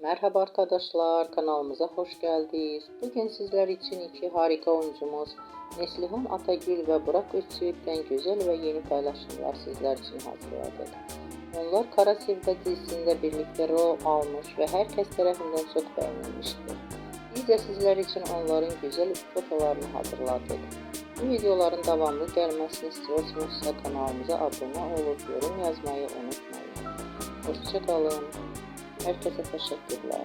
Merhaba arkadaşlar, kanalımıza hoş geldiniz. Bugün sizler için iki harika oyuncumuz Neslihan Atagül ve Burak Özçivit'ten güzel ve yeni paylaşımlar sizler için hazırladık. Onlar Kara Sevda dizisinde birlikte rol almış ve herkes tarafından çok beğenilmiştir. Biz de sizler için onların güzel fotolarını hazırladık. Bu videoların devamlı gelmesini istiyorsanız kanalımıza abone olup yorum yazmayı unutmayın. Hoşça kalın. Herkese teşekkürler.